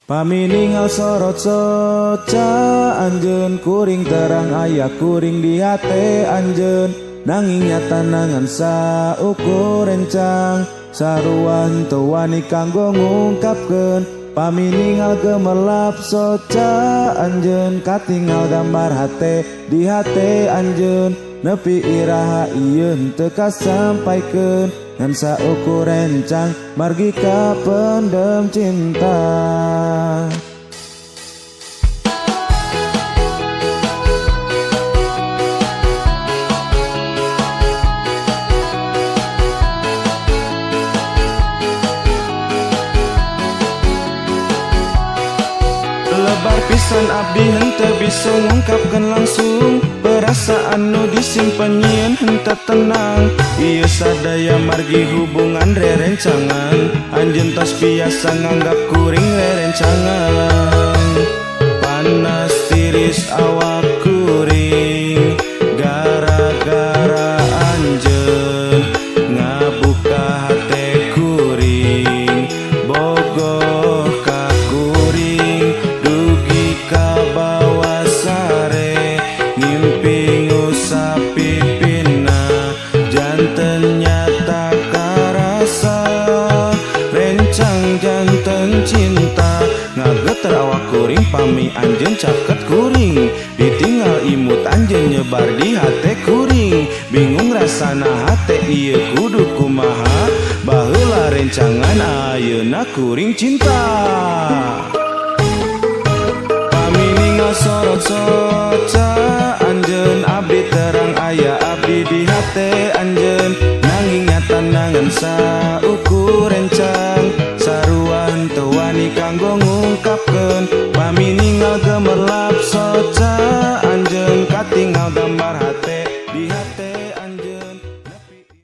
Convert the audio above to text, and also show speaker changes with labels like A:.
A: Paminingal sorot soca anjeun kuring terang aya kuring di hate anjeun nanging nyata nangan saukur rencang saruan teu wani kanggo ngungkapkeun paminingal gemerlap soca anjeun katingal gambar hate di hate anjeun nepi iraha ieun teu kasampaikeun ngan saukur rencang margi ka pendem cinta. Lebar pisan abdi henteu bisa ngungkapkeun langsung perasaan nu disimpen nyieun henteu tenang ieu sadaya margi hubungan rerencangan anjeun tos biasa nganggap kuring rerencangan panas tiris awak kuring gara-gara anjeun ngabuka hate kuring bogoh ka kuring dugi ka bawah sare ngimpi ngusap pipina janten nyata karasa rencang janten cinta ngageter awak kuring pami anjeun caket kuring ditinggal imut anjeun nyebar di hate kuring bingung rasana hate ieu kudu kumaha baheula rencangan ayeuna kuring cinta. Sorot soca anjeun abdi terang aya abdi di hate anjeun nanging nyata nangan saukur rencang saruan teu wani kanggo ngungkapkeun paminingal gemerlap soca